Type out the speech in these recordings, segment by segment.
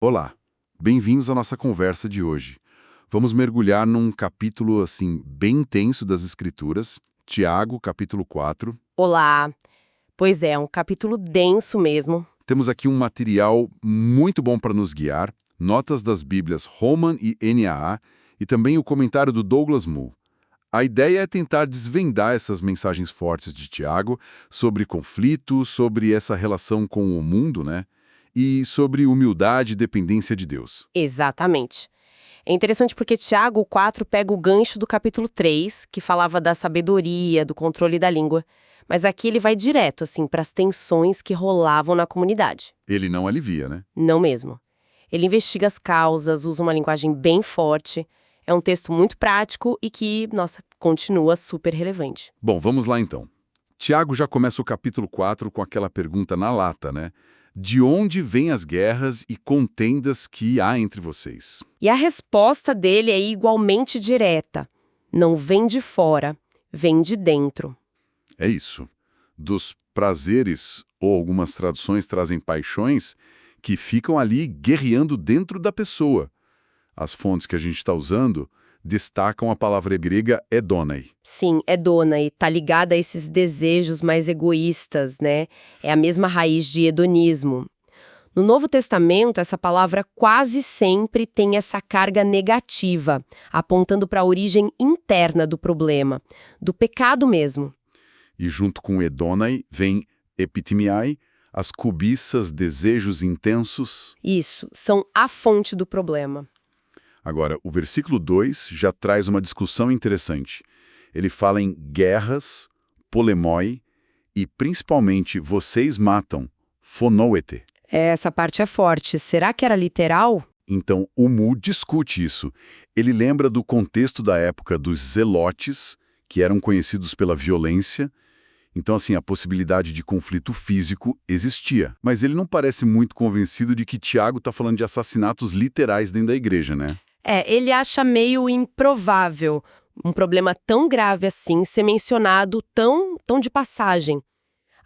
Olá, bem-vindos à nossa conversa de hoje. Vamos mergulhar num capítulo, assim, bem intenso das Escrituras, Tiago, capítulo 4. Olá! Pois é, um capítulo denso mesmo. Temos aqui um material muito bom para nos guiar, notas das Bíblias Holman e NAA, e também o comentário do Douglas Moo. A ideia é tentar desvendar essas mensagens fortes de Tiago sobre conflito, sobre essa relação com o mundo, né? E sobre humildade e dependência de Deus. Exatamente. É interessante porque Tiago 4 pega o gancho do capítulo 3, que falava da sabedoria, do controle da língua. Mas aqui ele vai direto, assim, para as tensões que rolavam na comunidade. Ele não alivia, né? Não mesmo. Ele investiga as causas, usa uma linguagem bem forte. É um texto muito prático e que, nossa, continua super relevante. Bom, vamos lá então. Tiago já começa o capítulo 4 com aquela pergunta na lata, né? De onde vêm as guerras e contendas que há entre vocês? E a resposta dele é igualmente direta. Não vem de fora, vem de dentro. É isso. Dos prazeres, ou algumas traduções trazem paixões, que ficam ali guerreando dentro da pessoa. As fontes que a gente está usando destacam a palavra grega edonai. Sim, é dona e tá ligada a esses desejos mais egoístas, né? É a mesma raiz de hedonismo. No Novo Testamento, essa palavra quase sempre tem essa carga negativa, apontando para a origem interna do problema, do pecado mesmo. E junto com edonai vem epitimiai, as cobiças, desejos intensos. Isso, são a fonte do problema. Agora, o versículo 2 já traz uma discussão interessante. Ele fala em guerras, polemoi e, principalmente, vocês matam, phonouete. Essa parte é forte. Será que era literal? Então, o Mu discute isso. Ele lembra do contexto da época dos zelotes, que eram conhecidos pela violência. Então, assim, a possibilidade de conflito físico existia. Mas ele não parece muito convencido de que Tiago está falando de assassinatos literais dentro da igreja, né? Ele acha meio improvável um problema tão grave assim ser mencionado tão de passagem.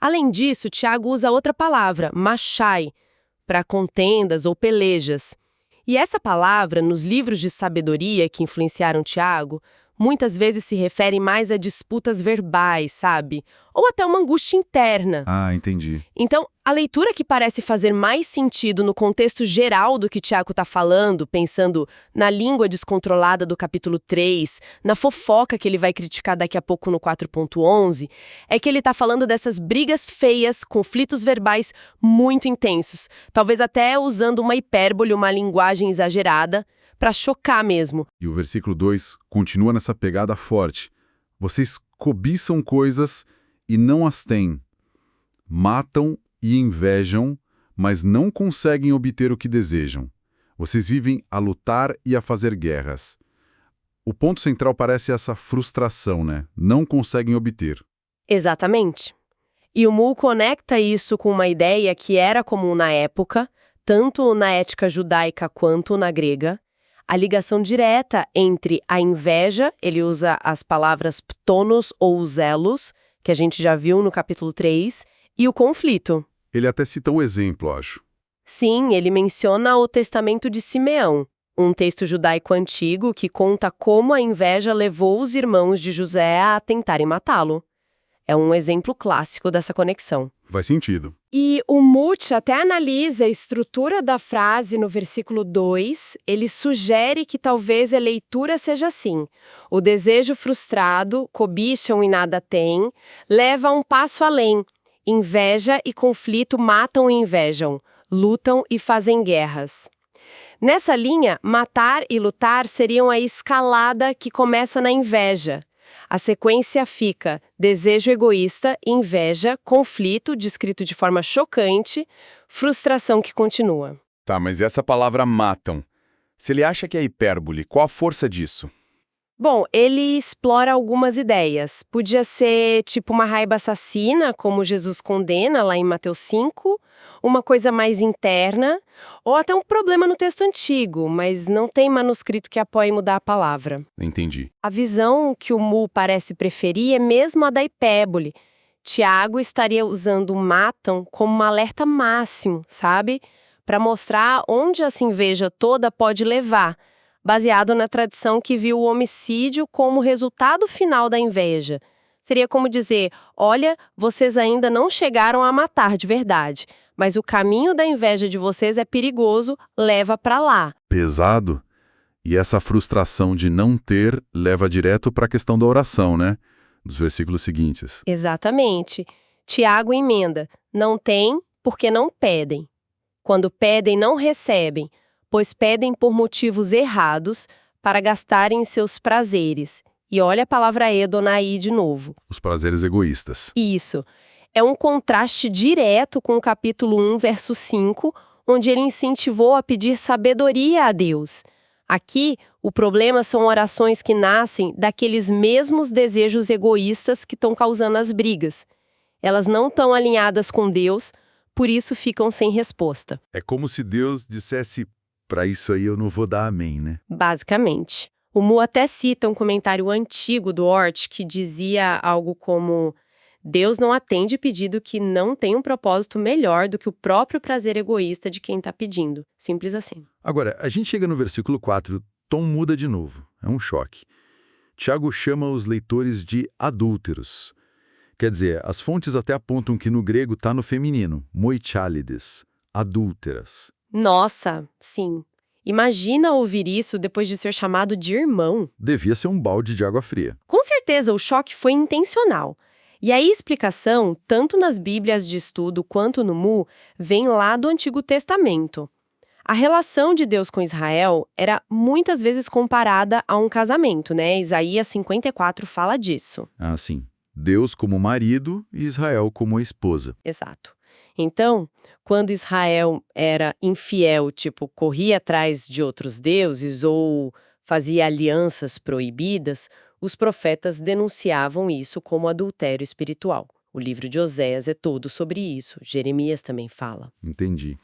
Além disso, Tiago usa outra palavra, machai, para contendas ou pelejas. E essa palavra, nos livros de sabedoria que influenciaram Tiago, muitas vezes se refere mais a disputas verbais, sabe? Ou até uma angústia interna. Ah, entendi. Então, a leitura que parece fazer mais sentido no contexto geral do que Tiago está falando, pensando na língua descontrolada do capítulo 3, na fofoca que ele vai criticar daqui a pouco no 4.11, é que ele está falando dessas brigas feias, conflitos verbais muito intensos, talvez até usando uma hipérbole, uma linguagem exagerada, para chocar mesmo. E o versículo 2 continua nessa pegada forte. Vocês cobiçam coisas e não as têm. Matam e invejam, mas não conseguem obter o que desejam. Vocês vivem a lutar e a fazer guerras. O ponto central parece essa frustração, né? Não conseguem obter. Exatamente. E o Mu conecta isso com uma ideia que era comum na época, tanto na ética judaica quanto na grega, a ligação direta entre a inveja, ele usa as palavras ptonos ou zelos, que a gente já viu no capítulo 3, e o conflito. Ele até cita um exemplo, acho. Sim, ele menciona o Testamento de Simeão, um texto judaico antigo que conta como a inveja levou os irmãos de José a tentarem matá-lo. É um exemplo clássico dessa conexão. Faz sentido. E o Mut até analisa a estrutura da frase no versículo 2. Ele sugere que talvez a leitura seja assim: o desejo frustrado, cobiçam e nada têm, leva um passo além. Inveja e conflito matam e invejam, lutam e fazem guerras. Nessa linha, matar e lutar seriam a escalada que começa na inveja. A sequência fica desejo egoísta, inveja, conflito, descrito de forma chocante, frustração que continua. Tá, mas e essa palavra matam? Se ele acha que é hipérbole, qual a força disso? Bom, ele explora algumas ideias. Podia ser tipo uma raiva assassina, como Jesus condena lá em Mateus 5, uma coisa mais interna, ou até um problema no texto antigo, mas não tem manuscrito que apoie mudar a palavra. Entendi. A visão que o Mu parece preferir é mesmo a da hipérbole. Tiago estaria usando o matam como um alerta máximo, sabe? para mostrar onde essa inveja toda pode levar, baseado na tradição que viu o homicídio como resultado final da inveja. Seria como dizer, olha, vocês ainda não chegaram a matar de verdade, mas o caminho da inveja de vocês é perigoso, leva para lá. Pesado. E essa frustração de não ter leva direto para a questão da oração, né? Dos versículos seguintes. Exatamente. Tiago emenda, não tem porque não pedem. Quando pedem, não recebem, pois pedem por motivos errados para gastarem em seus prazeres. E olha a palavra edonai de novo. Os prazeres egoístas. Isso. É um contraste direto com o capítulo 1, verso 5, onde ele incentivou a pedir sabedoria a Deus. Aqui, o problema são orações que nascem daqueles mesmos desejos egoístas que estão causando as brigas. Elas não estão alinhadas com Deus, por isso ficam sem resposta. É como se Deus dissesse, para isso aí eu não vou dar amém, né? Basicamente. O Mu até cita um comentário antigo do Ort que dizia algo como: Deus não atende pedido que não tem um propósito melhor do que o próprio prazer egoísta de quem está pedindo. Simples assim. Agora, a gente chega no versículo 4, o tom muda de novo. É um choque. Tiago chama os leitores de adúlteros. Quer dizer, as fontes até apontam que no grego está no feminino, moichalides, adúlteras. Nossa, sim. Imagina ouvir isso depois de ser chamado de irmão. Devia ser um balde de água fria. Com certeza, o choque foi intencional. E a explicação, tanto nas Bíblias de estudo quanto no Mu, vem lá do Antigo Testamento. A relação de Deus com Israel era muitas vezes comparada a um casamento, né? Isaías 54 fala disso. Ah, sim. Deus como marido e Israel como esposa. Exato. Então, quando Israel era infiel, tipo, corria atrás de outros deuses ou fazia alianças proibidas, os profetas denunciavam isso como adultério espiritual. O livro de Oséias é todo sobre isso. Jeremias também fala. Entendi.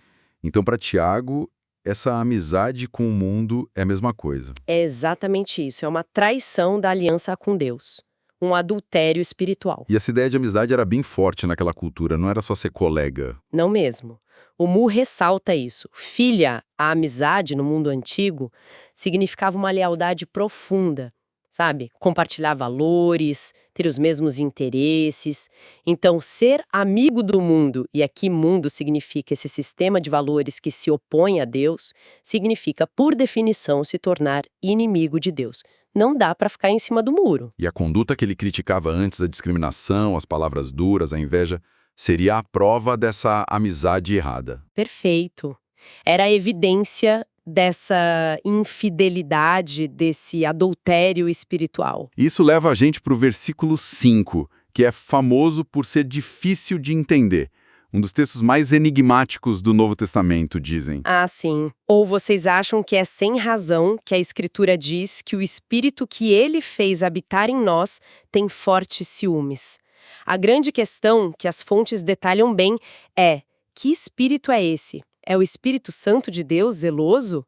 Então, para Tiago, essa amizade com o mundo é a mesma coisa. É exatamente isso. É uma traição da aliança com Deus. Um adultério espiritual. E essa ideia de amizade era bem forte naquela cultura, não era só ser colega. Não mesmo. O Mu ressalta isso. Filha, a amizade no mundo antigo significava uma lealdade profunda, sabe? Compartilhar valores, ter os mesmos interesses. Então, ser amigo do mundo, e aqui mundo significa esse sistema de valores que se opõe a Deus, significa, por definição, se tornar inimigo de Deus. Não dá para ficar em cima do muro. E a conduta que ele criticava antes, a discriminação, as palavras duras, a inveja, seria a prova dessa amizade errada. Perfeito. Era a evidência dessa infidelidade, desse adultério espiritual. Isso leva a gente para o versículo 5, que é famoso por ser difícil de entender. Um dos textos mais enigmáticos do Novo Testamento, dizem. Ah, sim. Ou vocês acham que é sem razão que a Escritura diz que o Espírito que ele fez habitar em nós tem fortes ciúmes. A grande questão, que as fontes detalham bem, é: que espírito é esse? É o Espírito Santo de Deus zeloso?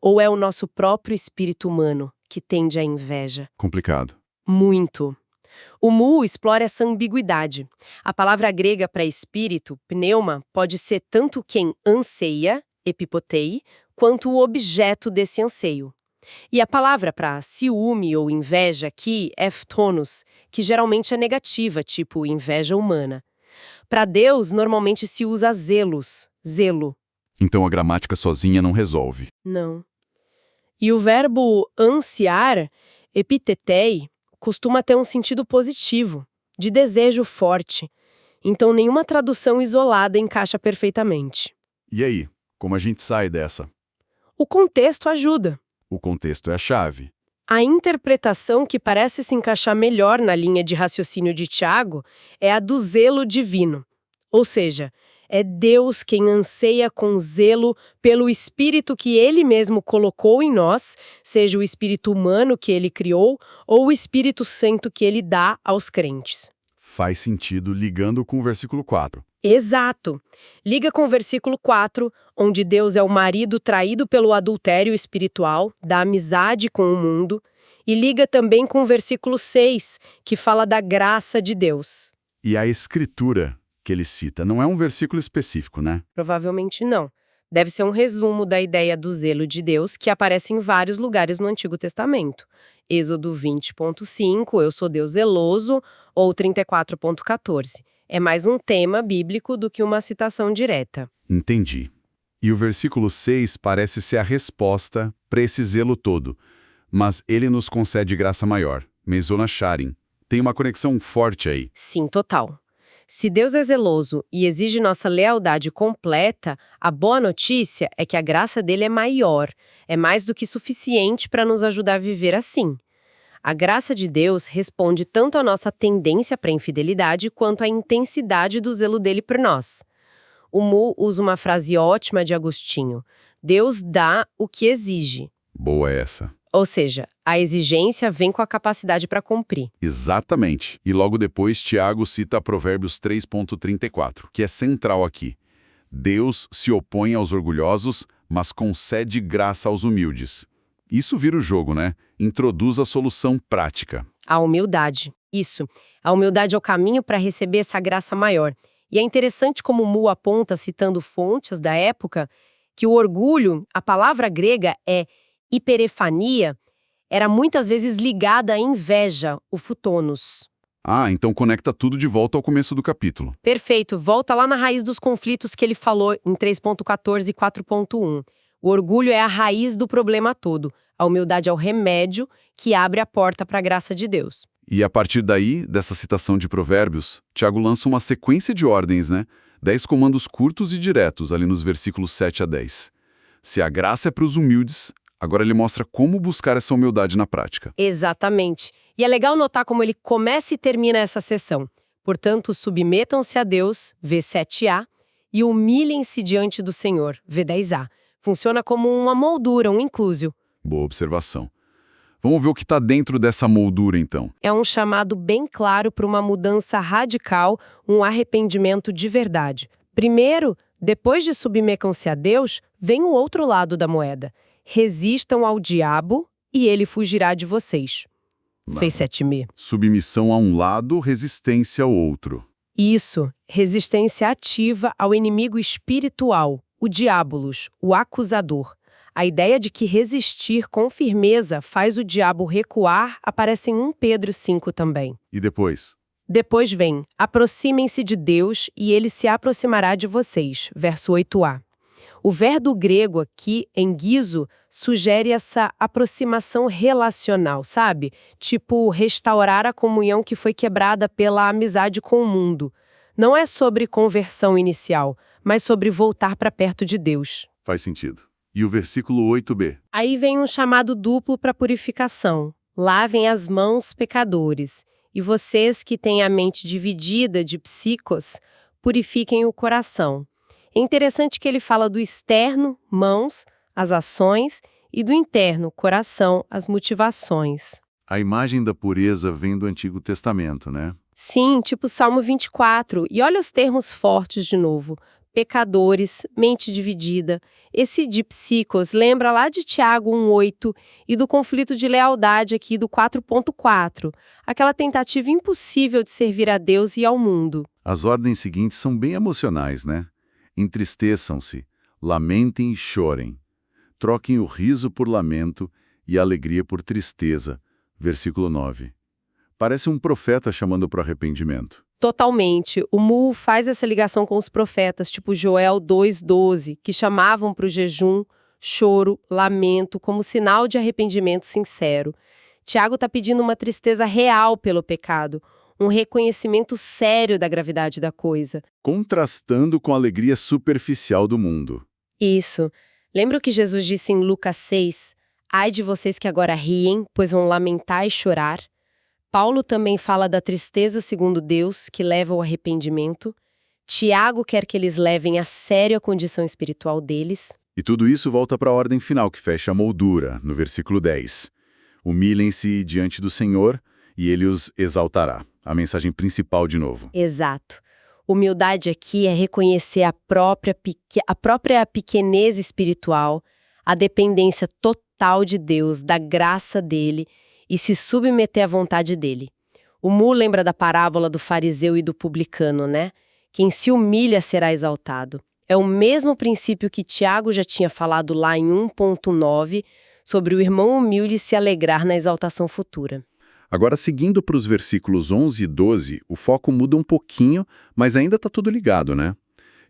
Ou é o nosso próprio espírito humano que tende à inveja? Complicado. Muito. O Mu explora essa ambiguidade. A palavra grega para espírito, pneuma, pode ser tanto quem anseia, epipotei, quanto o objeto desse anseio. E a palavra para ciúme ou inveja aqui é phtonos, que geralmente é negativa, tipo inveja humana. Para Deus, normalmente se usa zelos, zelo. Então a gramática sozinha não resolve. Não. E o verbo ansiar, epitetei, costuma ter um sentido positivo, de desejo forte. Então nenhuma tradução isolada encaixa perfeitamente. E aí, como a gente sai dessa? O contexto ajuda. O contexto é a chave. A interpretação que parece se encaixar melhor na linha de raciocínio de Tiago é a do zelo divino. Ou seja, é Deus quem anseia com zelo pelo Espírito que Ele mesmo colocou em nós, seja o Espírito humano que Ele criou ou o Espírito Santo que Ele dá aos crentes. Faz sentido ligando com o versículo 4. Exato. Liga com o versículo 4, onde Deus é o marido traído pelo adultério espiritual, da amizade com o mundo, e liga também com o versículo 6, que fala da graça de Deus. E a escritura que ele cita não é um versículo específico, né? Provavelmente não. Deve ser um resumo da ideia do zelo de Deus que aparece em vários lugares no Antigo Testamento. Êxodo 20.5, eu sou Deus zeloso, ou 34.14. É mais um tema bíblico do que uma citação direta. Entendi. E o versículo 6 parece ser a resposta para esse zelo todo. Mas ele nos concede graça maior, Mesona Charin. Tem uma conexão forte aí. Sim, total. Se Deus é zeloso e exige nossa lealdade completa, a boa notícia é que a graça dele é maior, é mais do que suficiente para nos ajudar a viver assim. A graça de Deus responde tanto à nossa tendência para a infidelidade quanto à intensidade do zelo dele por nós. O Mu usa uma frase ótima de Agostinho: Deus dá o que exige. Boa essa. Ou seja, a exigência vem com a capacidade para cumprir. Exatamente. E logo depois, Tiago cita Provérbios 3.34, que é central aqui. Deus se opõe aos orgulhosos, mas concede graça aos humildes. Isso vira o jogo, né? Introduz a solução prática. A humildade. Isso. A humildade é o caminho para receber essa graça maior. E é interessante como o Mu aponta, citando fontes da época, que o orgulho, a palavra grega é hiperefania, era muitas vezes ligada à inveja, o futonos. Ah, então conecta tudo de volta ao começo do capítulo. Perfeito, volta lá na raiz dos conflitos que ele falou em 3.14 e 4.1. O orgulho é a raiz do problema todo. A humildade é o remédio que abre a porta para a graça de Deus. E a partir daí, dessa citação de Provérbios, Tiago lança uma sequência de ordens, né? 10 comandos curtos e diretos, ali nos versículos 7 a 10. Se a graça é para os humildes, agora ele mostra como buscar essa humildade na prática. Exatamente. E é legal notar como ele começa e termina essa sessão. Portanto, submetam-se a Deus, V7a, e humilhem-se diante do Senhor, V10a. Funciona como uma moldura, um inclusio. Boa observação. Vamos ver o que está dentro dessa moldura, então. É um chamado bem claro para uma mudança radical, um arrependimento de verdade. Primeiro, depois de submetam-se a Deus, vem o outro lado da moeda. Resistam ao diabo e ele fugirá de vocês. Fez 7.000. Submissão a um lado, resistência ao outro. Isso, resistência ativa ao inimigo espiritual, o diabolos, o acusador. A ideia de que resistir com firmeza faz o diabo recuar aparece em 1 Pedro 5 também. E depois? Depois vem, aproximem-se de Deus e ele se aproximará de vocês, verso 8a. O verbo grego aqui, enguizo, sugere essa aproximação relacional, sabe? Tipo, restaurar a comunhão que foi quebrada pela amizade com o mundo. Não é sobre conversão inicial, mas sobre voltar para perto de Deus. Faz sentido. E o versículo 8b? Aí vem um chamado duplo para purificação. Lavem as mãos, pecadores. E vocês que têm a mente dividida de psicos, purifiquem o coração. É interessante que ele fala do externo, mãos, as ações, e do interno, coração, as motivações. A imagem da pureza vem do Antigo Testamento, né? Sim, tipo Salmo 24. E olha os termos fortes de novo. Pecadores, mente dividida. Esse de psicos lembra lá de Tiago 1,8 e do conflito de lealdade aqui do 4.4. Aquela tentativa impossível de servir a Deus e ao mundo. As ordens seguintes são bem emocionais, né? Entristeçam-se, lamentem e chorem. Troquem o riso por lamento e a alegria por tristeza. Versículo 9. Parece um profeta chamando para o arrependimento. Totalmente. O Mu faz essa ligação com os profetas, tipo Joel 2,12, que chamavam para o jejum, choro, lamento, como sinal de arrependimento sincero. Tiago está pedindo uma tristeza real pelo pecado, um reconhecimento sério da gravidade da coisa. Contrastando com a alegria superficial do mundo. Isso. Lembra o que Jesus disse em Lucas 6? Ai de vocês que agora riem, pois vão lamentar e chorar. Paulo também fala da tristeza segundo Deus, que leva ao arrependimento. Tiago quer que eles levem a sério a condição espiritual deles. E tudo isso volta para a ordem final, que fecha a moldura, no versículo 10. Humilhem-se diante do Senhor, e ele os exaltará. A mensagem principal de novo. Exato. Humildade aqui é reconhecer a própria pequenez espiritual, a dependência total de Deus, da graça dele, e se submeter à vontade dele. O Mu lembra da parábola do fariseu e do publicano, né? Quem se humilha será exaltado. É o mesmo princípio que Tiago já tinha falado lá em 1.9, sobre o irmão humilde se alegrar na exaltação futura. Agora, seguindo para os versículos 11 e 12, o foco muda um pouquinho, mas ainda está tudo ligado, né?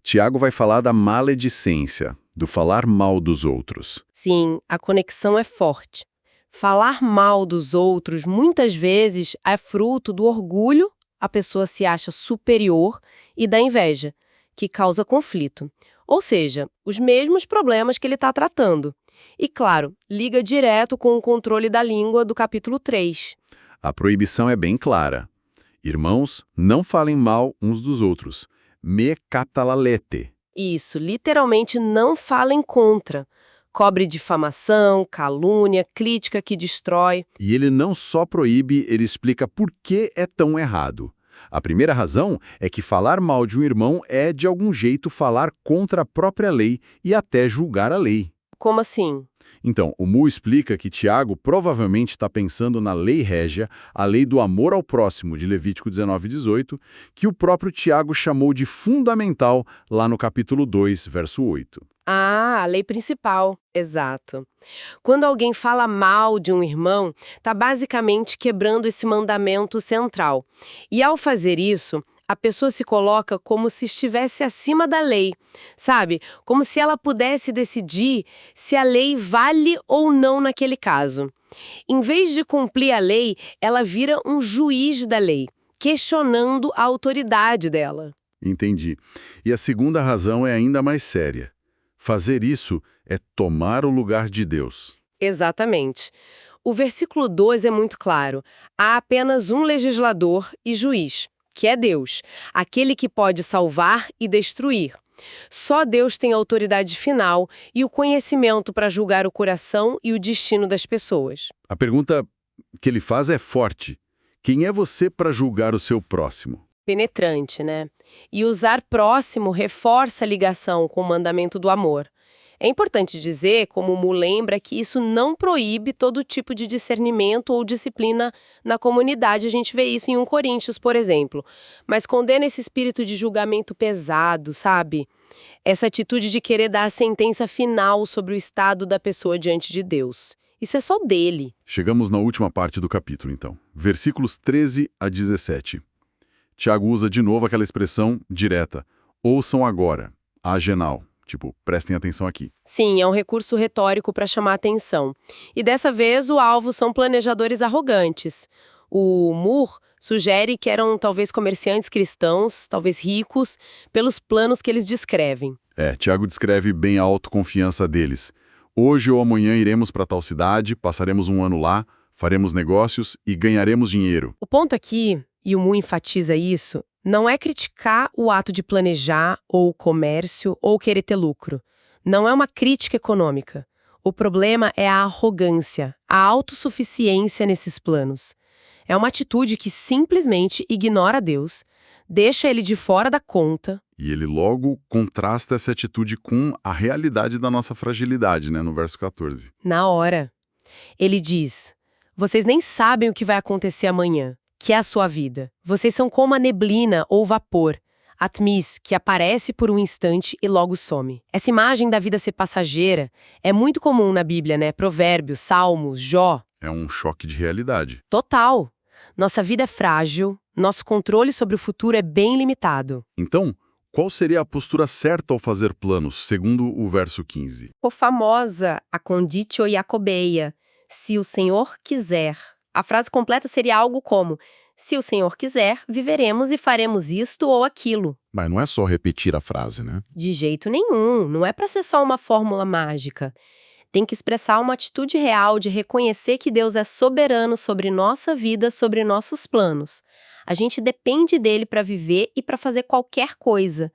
Tiago vai falar da maledicência, do falar mal dos outros. Sim, a conexão é forte. Falar mal dos outros, muitas vezes, é fruto do orgulho, a pessoa se acha superior, e da inveja, que causa conflito. Ou seja, os mesmos problemas que ele está tratando. E, claro, liga direto com o controle da língua do capítulo 3. A proibição é bem clara. Irmãos, não falem mal uns dos outros. Me catalalete. Isso, literalmente não falem contra. Cobre difamação, calúnia, crítica que destrói. E ele não só proíbe, ele explica por que é tão errado. A primeira razão é que falar mal de um irmão é, de algum jeito, falar contra a própria lei e até julgar a lei. Como assim? Então, o Mu explica que Tiago provavelmente está pensando na lei régia, a lei do amor ao próximo de Levítico 19:18, que o próprio Tiago chamou de fundamental lá no capítulo 2, verso 8. Ah, a lei principal, exato. Quando alguém fala mal de um irmão, está basicamente quebrando esse mandamento central. E ao fazer isso, a pessoa se coloca como se estivesse acima da lei, sabe? Como se ela pudesse decidir se a lei vale ou não naquele caso. Em vez de cumprir a lei, ela vira um juiz da lei, questionando a autoridade dela. Entendi. E a segunda razão é ainda mais séria. Fazer isso é tomar o lugar de Deus. Exatamente. O versículo 2 é muito claro. Há apenas um legislador e juiz, que é Deus, aquele que pode salvar e destruir. Só Deus tem a autoridade final e o conhecimento para julgar o coração e o destino das pessoas. A pergunta que ele faz é forte. Quem é você para julgar o seu próximo? Penetrante, né? E usar próximo reforça a ligação com o mandamento do amor. É importante dizer, como o Mu lembra, que isso não proíbe todo tipo de discernimento ou disciplina na comunidade. A gente vê isso em 1 Coríntios, por exemplo. Mas condena esse espírito de julgamento pesado, sabe? Essa atitude de querer dar a sentença final sobre o estado da pessoa diante de Deus. Isso é só dele. Chegamos na última parte do capítulo, então. Versículos 13 a 17. Tiago usa de novo aquela expressão direta. Ouçam agora, agenal. Tipo, prestem atenção aqui. Sim, é um recurso retórico para chamar atenção. E dessa vez o alvo são planejadores arrogantes. O Moore sugere que eram talvez comerciantes cristãos, talvez ricos, pelos planos que eles descrevem. Tiago descreve bem a autoconfiança deles. Hoje ou amanhã iremos para tal cidade, passaremos um ano lá, faremos negócios e ganharemos dinheiro. O ponto aqui, e o Mu enfatiza isso, não é criticar o ato de planejar, ou o comércio, ou querer ter lucro. Não é uma crítica econômica. O problema é a arrogância, a autossuficiência nesses planos. É uma atitude que simplesmente ignora Deus, deixa ele de fora da conta. E ele logo contrasta essa atitude com a realidade da nossa fragilidade, né, no verso 14. Na hora. Ele diz: vocês nem sabem o que vai acontecer amanhã, que é a sua vida. Vocês são como a neblina ou vapor, atmis, que aparece por um instante e logo some. Essa imagem da vida ser passageira é muito comum na Bíblia, né? Provérbios, Salmos, Jó. É um choque de realidade. Total. Nossa vida é frágil, nosso controle sobre o futuro é bem limitado. Então, qual seria a postura certa ao fazer planos, segundo o verso 15? O famosa a conditio Jacobeia, se o Senhor quiser. A frase completa seria algo como: se o Senhor quiser, viveremos e faremos isto ou aquilo. Mas não é só repetir a frase, né? De jeito nenhum, não é para ser só uma fórmula mágica. Tem que expressar uma atitude real de reconhecer que Deus é soberano sobre nossa vida, sobre nossos planos. A gente depende dele para viver e para fazer qualquer coisa.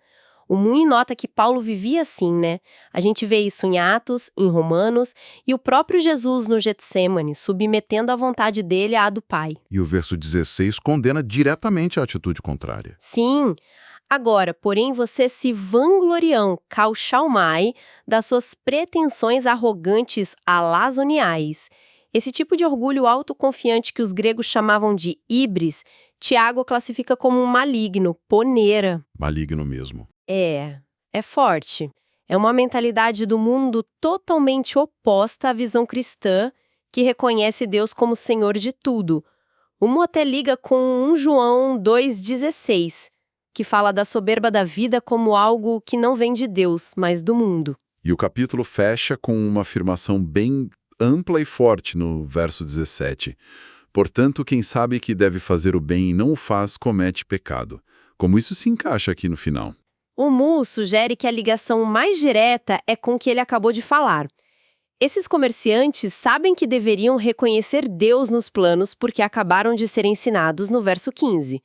O Mui nota que Paulo vivia assim, né? A gente vê isso em Atos, em Romanos, e o próprio Jesus no Getsêmani, submetendo a vontade dele à do Pai. E o verso 16 condena diretamente a atitude contrária. Sim. Agora, porém, vocês se vangloriam, caushalmai, das suas pretensões arrogantes alazoniais. Esse tipo de orgulho autoconfiante que os gregos chamavam de híbris, Tiago classifica como um maligno, poneira. Maligno mesmo. É forte. É uma mentalidade do mundo totalmente oposta à visão cristã, que reconhece Deus como Senhor de tudo. Uma até liga com 1 João 2,16, que fala da soberba da vida como algo que não vem de Deus, mas do mundo. E o capítulo fecha com uma afirmação bem ampla e forte no verso 17. Portanto, quem sabe que deve fazer o bem e não o faz, comete pecado. Como isso se encaixa aqui no final? O Mu sugere que a ligação mais direta é com o que ele acabou de falar. Esses comerciantes sabem que deveriam reconhecer Deus nos planos porque acabaram de ser ensinados no verso 15.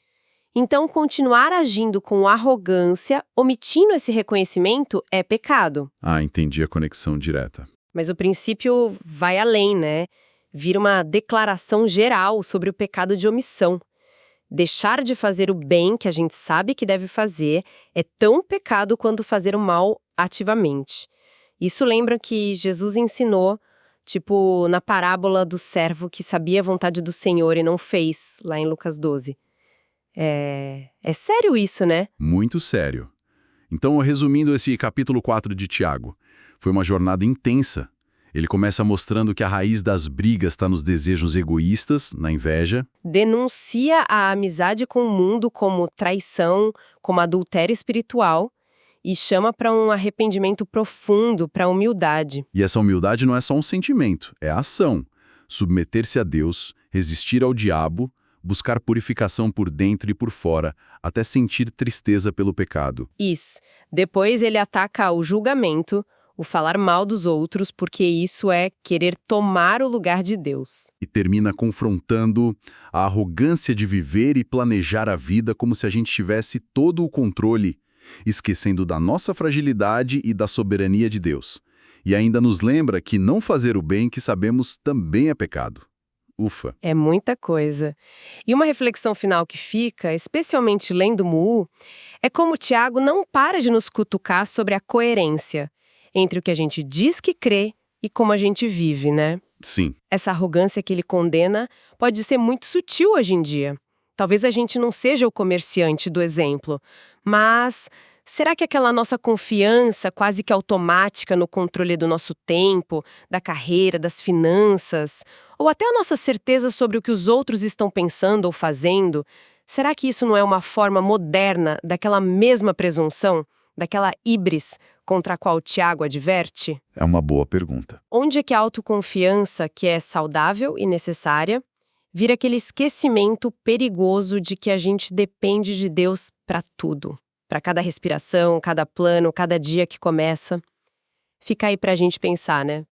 Então, continuar agindo com arrogância, omitindo esse reconhecimento, é pecado. Ah, entendi a conexão direta. Mas o princípio vai além, né? Vira uma declaração geral sobre o pecado de omissão. Deixar de fazer o bem que a gente sabe que deve fazer é tão pecado quanto fazer o mal ativamente. Isso lembra que Jesus ensinou, tipo, na parábola do servo que sabia a vontade do Senhor e não fez, lá em Lucas 12. É sério isso, né? Muito sério. Então, resumindo esse capítulo 4 de Tiago, foi uma jornada intensa. Ele começa mostrando que a raiz das brigas está nos desejos egoístas, na inveja. Denuncia a amizade com o mundo como traição, como adultério espiritual, e chama para um arrependimento profundo, para a humildade. E essa humildade não é só um sentimento, é a ação. Submeter-se a Deus, resistir ao diabo, buscar purificação por dentro e por fora, até sentir tristeza pelo pecado. Isso. Depois ele ataca o julgamento, o falar mal dos outros, porque isso é querer tomar o lugar de Deus. E termina confrontando a arrogância de viver e planejar a vida como se a gente tivesse todo o controle, esquecendo da nossa fragilidade e da soberania de Deus. E ainda nos lembra que não fazer o bem que sabemos também é pecado. Ufa! É muita coisa. E uma reflexão final que fica, especialmente lendo Mu, é como Tiago não para de nos cutucar sobre a coerência entre o que a gente diz que crê e como a gente vive, né? Sim. Essa arrogância que ele condena pode ser muito sutil hoje em dia. Talvez a gente não seja o comerciante do exemplo, mas será que aquela nossa confiança quase que automática no controle do nosso tempo, da carreira, das finanças, ou até a nossa certeza sobre o que os outros estão pensando ou fazendo, será que isso não é uma forma moderna daquela mesma presunção, daquela híbris contra a qual Tiago adverte? É uma boa pergunta. Onde é que a autoconfiança, que é saudável e necessária, vira aquele esquecimento perigoso de que a gente depende de Deus para tudo? Para cada respiração, cada plano, cada dia que começa. Fica aí pra gente pensar, né?